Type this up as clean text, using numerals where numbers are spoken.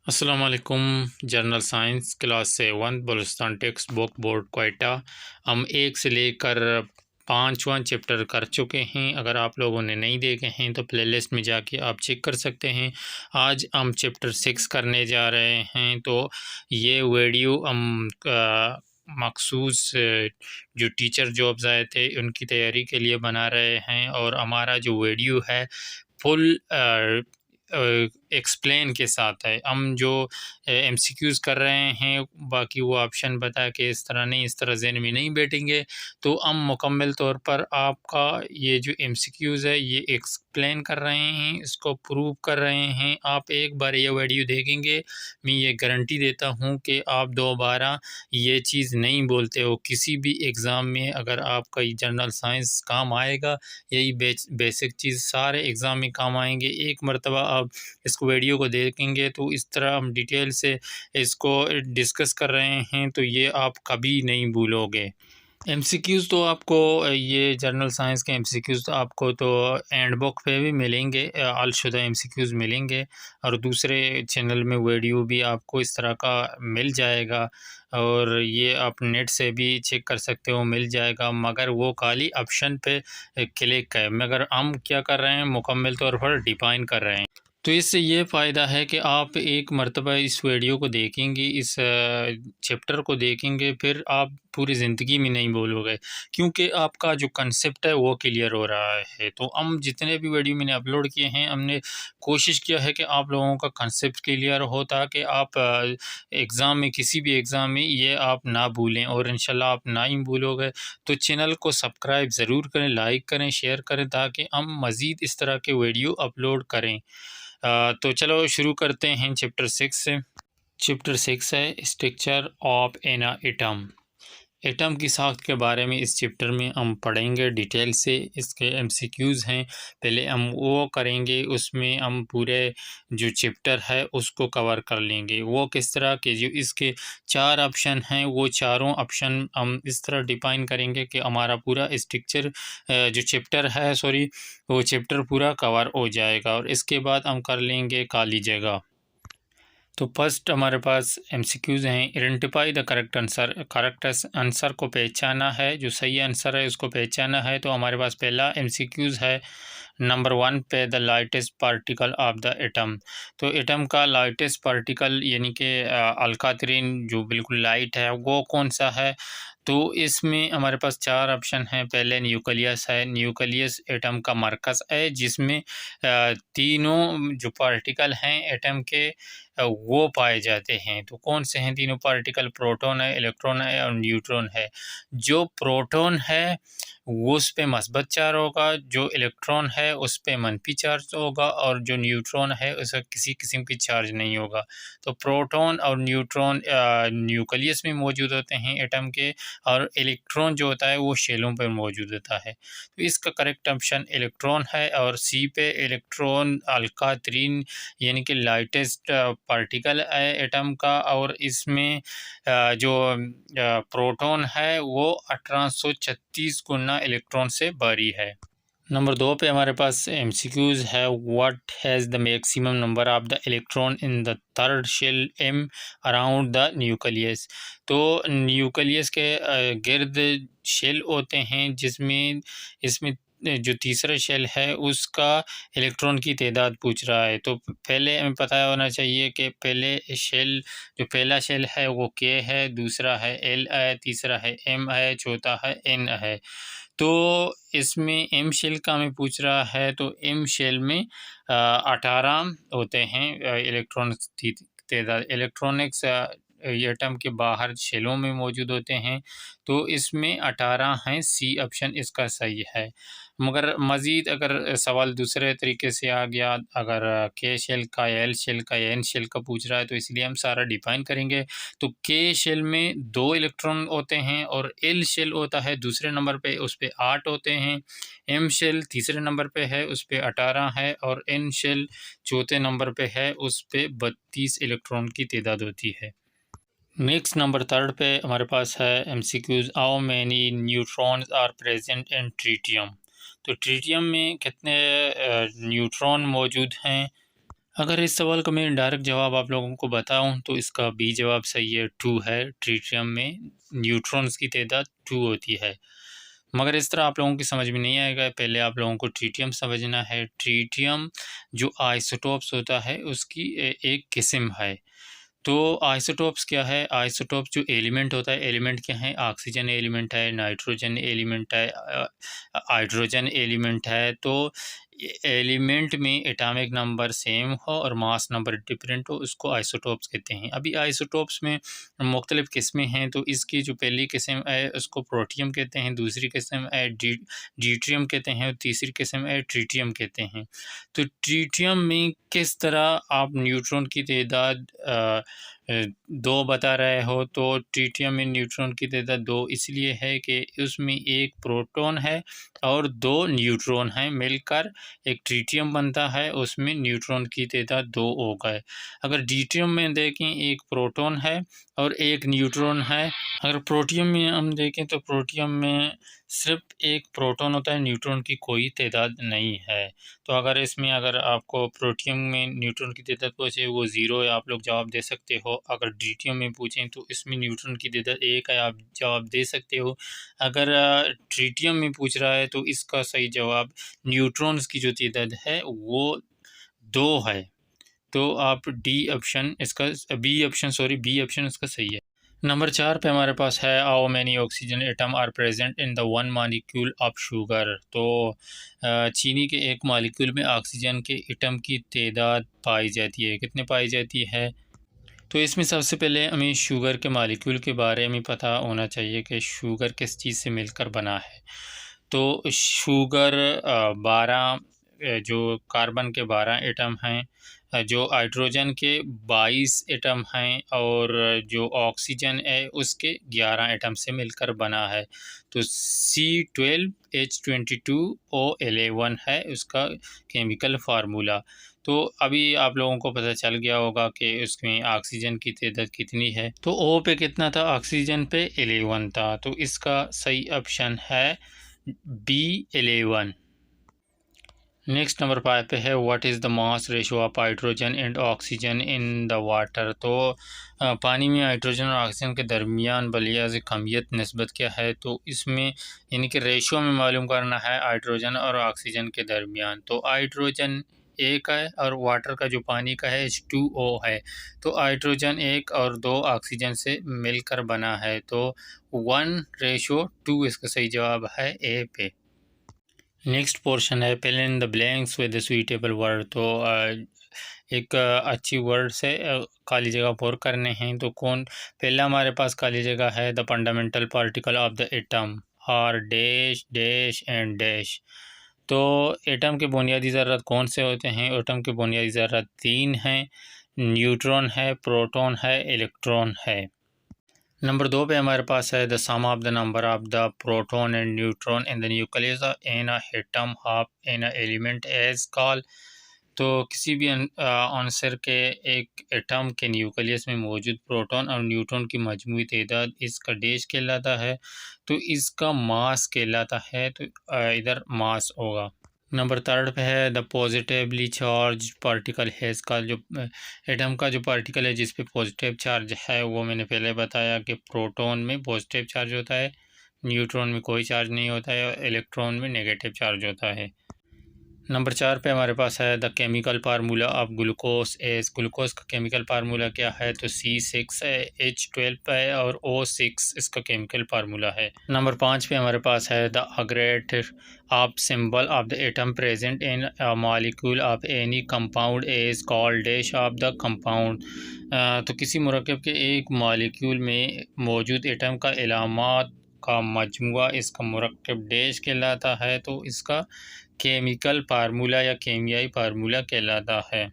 अस्सलाम वालेकुम। General science class 7 Balochistan text book board Quetta हम 1 से लेकर 5वां चैप्टर कर चुके हैं। अगर आप लोगों ने नहीं देखे हैं तो प्लेलिस्ट में जाके आप चेक कर सकते हैं। आज हम चैप्टर 6 करने जा रहे हैं। तो ये वीडियो हम मखसूस जो टीचर जॉब्स आए थे उनकी तैयारी के लिए बना रहे हैं, और हमारा जो वीडियो है फुल एक्सप्लेन के साथ है। हम जो एमसीक्यूज़ कर रहे हैं, बाकी वो ऑप्शन बता के इस तरह नहीं, इस तरह ज़हन में नहीं बैठेंगे। तो हम मुकम्मल तौर पर आपका ये जो एमसीक्यूज़ है ये एक्सप्लेन कर रहे हैं, इसको प्रूव कर रहे हैं। आप एक बार ये वीडियो देखेंगे, मैं ये गारंटी देता हूँ कि आप दोबारा ये चीज़ नहीं बोलते हो किसी भी एग्ज़ाम में। अगर आपका ये जनरल साइंस काम आएगा, यही बेसिक चीज़ सारे एग्ज़ाम में काम आएंगे। एक मरतबा आप इस वीडियो को देखेंगे तो इस तरह हम डिटेल से इसको डिस्कस कर रहे हैं, तो ये आप कभी नहीं भूलोगे। एमसीक्यूज़ तो आपको ये जनरल साइंस के एमसीक्यूज़ तो आपको तो एंड बुक पे भी मिलेंगे, अलशुदा एमसीक्यूज़ मिलेंगे, और दूसरे चैनल में वीडियो भी आपको इस तरह का मिल जाएगा, और ये आप नेट से भी चेक कर सकते हो, मिल जाएगा। मगर वो खाली ऑप्शन पे क्लिक है, मगर हम क्या कर रहे हैं, मुकम्मल तौर पर डिफाइन कर रहे हैं। तो इससे ये फ़ायदा है कि आप एक मरतबा इस वीडियो को देखेंगे, इस चैप्टर को देखेंगे, फिर आप पूरी ज़िंदगी में नहीं भूलोगे, क्योंकि आपका जो कंसेप्ट है वो क्लियर हो रहा है। तो हम जितने भी वीडियो मैंने अपलोड किए हैं, हमने कोशिश किया है कि आप लोगों का कंसेप्ट क्लियर हो, ताकि आप एग्ज़ाम में, किसी भी एग्ज़ाम में ये आप ना भूलें, और इंशाल्लाह आप ना ही भूलोगे। तो चैनल को सब्सक्राइब ज़रूर करें, लाइक करें, शेयर करें, ताकि हम मज़ीद इस तरह के वीडियो अपलोड करें। तो चलो शुरू करते हैं चैप्टर 6 से। चैप्टर 6 है structure of an atom. Atom की साख्त के बारे में इस चैप्टर में हम पढ़ेंगे डिटेल से। इसके एमसीक्यूज़ हैं, पहले हम वो करेंगे, उसमें हम पूरे जो चैप्टर है उसको कवर कर लेंगे। वो किस तरह के, जो इसके 4 ऑप्शन हैं, वो चारों ऑप्शन हम इस तरह डिफाइन करेंगे कि हमारा पूरा स्ट्रक्चर जो चैप्टर है, वो चैप्टर पूरा कवर हो जाएगा। और इसके बाद हम कर लेंगे खाली जगह। तो फर्स्ट हमारे पास एमसीक्यूज़ हैं। Identify the correct answer. Correct answer को पहचाना है, जो सही आंसर है उसको पहचाना है। तो हमारे पास पहला एमसीक्यूज़ है नंबर 1 पे, the lightest particle of the atom. तो एटम का लाइटेस्ट पार्टिकल यानी कि हल्का तरीन जो बिल्कुल लाइट है वो कौन सा है। तो इसमें हमारे पास 4 ऑप्शन हैं। पहले न्यूक्लियस है। न्यूक्लियस एटम का मरकज़ है, जिसमें तीनों जो पार्टिकल हैं एटम के वो पाए जाते हैं। तो कौन से हैं तीनों पार्टिकल? प्रोटॉन है, इलेक्ट्रॉन है और न्यूट्रॉन है। जो प्रोटॉन है वो उस पे मस्बत चार्ज होगा, जो इलेक्ट्रॉन है उस पे मनफी चार्ज होगा, और जो न्यूट्रॉन है उस पर किसी किस्म की चार्ज नहीं होगा। तो प्रोटॉन और न्यूट्रॉन न्यूक्लियस में मौजूद होते हैं एटम के, और इलेक्ट्रॉन जो होता है वो शेलों पर मौजूद होता है। तो इसका करेक्ट ऑप्शन इलेक्ट्रॉन है, और सी पे इलेक्ट्रॉन हल्का तरीन यानी कि लाइटेस्ट पार्टिकल है एटम का, और इसमें जो प्रोटॉन है वो 1836 गुना इलेक्ट्रॉन से भारी है। नंबर 2 पे हमारे पास एमसीक्यूज़ है। What has the maximum number of the electron in the third shell M around the nucleus. तो न्यूक्लियस के गिर्द शेल होते हैं, जिसमें इसमें जो तीसरा शेल है उसका इलेक्ट्रॉन की तादाद पूछ रहा है। तो पहले हमें पता होना चाहिए कि पहला शेल है वो के है, दूसरा है एल है, तीसरा है एम है, चौथा है एन है। तो इसमें एम शेल का हमें पूछ रहा है, तो एम शेल में 18 होते हैं इलेक्ट्रॉनिक्स की तादाद। इलेक्ट्रॉनिक्स एटम के बाहर शेलों में मौजूद होते हैं, तो इसमें 18 हैं। सी ऑप्शन इसका सही है। मगर मज़ीद अगर सवाल दूसरे तरीके से आ गया, अगर के शेल का, एल शेल का या एन शेल का पूछ रहा है, तो इसलिए हम सारा डिफाइन करेंगे। तो के शेल में 2 इलेक्ट्रॉन होते हैं, और एल शेल होता है दूसरे नंबर पे, उस पे 8 होते हैं। एम शेल तीसरे नंबर पे है, उस पे 18 है, और एन शेल चौथे नंबर पे है, उस पे 32 इलेक्ट्रॉन की तादाद होती है। नेक्स्ट नंबर 3 पे हमारे पास है MCQs. How many neutrons are present in tritium. तो ट्रीटियम में कितने न्यूट्रॉन मौजूद हैं? अगर इस सवाल का मैं डायरेक्ट जवाब आप लोगों को बताऊं तो इसका बी जवाब सही है, 2 है। ट्रिटियम में न्यूट्रॉन्स की तादाद 2 होती है। मगर इस तरह आप लोगों की समझ में नहीं आएगा, पहले आप लोगों को ट्रिटियम समझना है। ट्रिटियम जो आइसोटोप्स होता है उसकी एक किस्म है। तो आइसोटोप्स क्या है? आइसोटोप्स जो एलिमेंट होता है, एलिमेंट क्या है? ऑक्सीजन एलिमेंट है, नाइट्रोजन एलिमेंट है, हाइड्रोजन एलिमेंट है। तो एलिमेंट में एटॉमिक नंबर सेम हो और मास नंबर डिफरेंट हो, उसको आइसोटोप्स कहते हैं। अभी आइसोटोप्स में मुख्तलिफ़ किस्में हैं, तो इसकी जो पहली किस्म है उसको प्रोटियम कहते हैं, दूसरी किस्म है ड्यूटेरियम कहते हैं और तीसरी किस्म है ट्रिटियम कहते हैं। तो ट्रिटियम में किस तरह आप न्यूट्रॉन की तादाद 2 बता रहे हो, तो ट्रिटियम में न्यूट्रॉन की तादाद 2 इसलिए है कि उसमें एक प्रोटॉन है और 2 न्यूट्रॉन हैं, मिलकर एक ट्रिटियम बनता है, उसमें न्यूट्रॉन की तादाद 2 हो गए। अगर ड्यूटेरियम में देखें, एक प्रोटॉन है और एक न्यूट्रॉन है। अगर प्रोटियम में हम देखें तो प्रोटियम में सिर्फ एक प्रोटॉन होता है, न्यूट्रॉन की कोई तादाद नहीं है। तो अगर आपको प्रोटियम में न्यूट्रॉन की तादाद पूछे, वो 0 है, आप लोग जवाब दे सकते हो। अगर ड्यूटेरियम में पूछें तो इसमें न्यूट्रॉन की तादाद 1 है, आप जवाब दे सकते हो। अगर ट्रिटियम में पूछ रहा है तो इसका सही जवाब न्यूट्रॉन्स की जो तादाद है वो 2 है। तो आप बी ऑप्शन इसका सही है। नंबर 4 पे हमारे पास है, how many oxygen atom are present in the one molecule of sugar. तो चीनी के एक मॉलिक्यूल में ऑक्सीजन के एटम की तादाद पाई जाती है, कितने पाई जाती है? तो इसमें सबसे पहले हमें शुगर के मॉलिक्यूल के बारे में पता होना चाहिए कि शुगर किस चीज़ से मिलकर बना है। तो शुगर 12 जो कार्बन के 12 एटम हैं, जो हाइड्रोजन के 22 एटम हैं और जो ऑक्सीजन है उसके 11 एटम से मिलकर बना है। तो C12H22O11 है उसका केमिकल फार्मूला। तो अभी आप लोगों को पता चल गया होगा कि उसमें ऑक्सीजन की तादाद कितनी है। तो O पे कितना था? ऑक्सीजन पे 11 था। तो इसका सही ऑप्शन है B11। नेक्स्ट नंबर 5 पे है, what is the mass ratio of hydrogen and oxygen in the water. तो पानी में हाइड्रोजन और ऑक्सीजन के दरमियान बलियाज़ कमियत नस्बत क्या है? तो इसमें यानी कि रेशो में मालूम करना है हाइड्रोजन और ऑक्सीजन के दरमियान। तो हाइड्रोजन 1 है और वाटर का जो पानी का है H2O है। तो हाइड्रोजन 1 और 2 ऑक्सीजन से मिलकर बना है, तो 1:2 इसका सही जवाब है ए पे। नेक्स्ट पोर्शन है, fill in the blanks with the suitable word. तो एक अच्छी वर्ड से खाली जगह पुर करने हैं। तो पहला हमारे पास खाली जगह है, the fundamental particle of the atom are dash dash and dash. तो एटम के बुनियादी ज़रूरत कौन से होते हैं? एटम के बुनियादी ज़रूरत 3 हैं, न्यूट्रॉन है, प्रोटॉन है, इलेक्ट्रॉन है। नंबर 2 पे हमारे पास है, the sum of the number of the proton and neutron in the nucleus in a atom of in a element is called. तो किसी भी आंसर के एक एटम के न्यूक्लियस में मौजूद प्रोटॉन और न्यूट्रॉन की मजमूई तादाद इसका डैश कहलाता है, तो इसका मास कहलाता है। तो इधर मास होगा। नंबर 3 पे है, द पॉजिटिवली चार्ज पार्टिकल है। इसका जो एटम का जो पार्टिकल है जिस पे पॉजिटिव चार्ज है, वो मैंने पहले बताया कि प्रोटॉन में पॉजिटिव चार्ज होता है, न्यूट्रॉन में कोई चार्ज नहीं होता है और इलेक्ट्रॉन में नेगेटिव चार्ज होता है। नंबर 4 पे हमारे पास है, the chemical formula of glucose is. Glucose का केमिकल फार्मूला क्या है? तो C6H12 है और O6 इसका केमिकल फार्मूला है। नंबर 5 पे हमारे पास है, the aggregate of symbol of the atom present in a molecule of any compound as called dash of the compound. तो किसी मुरक्कब के एक मॉलिक्यूल में मौजूद एटम का इलामात का मजमुआ इसका मुरक्कब डैश कहलाता है। तो इसका केमिकल फार्मूला या केमियाई फार्मूला कहलाता है।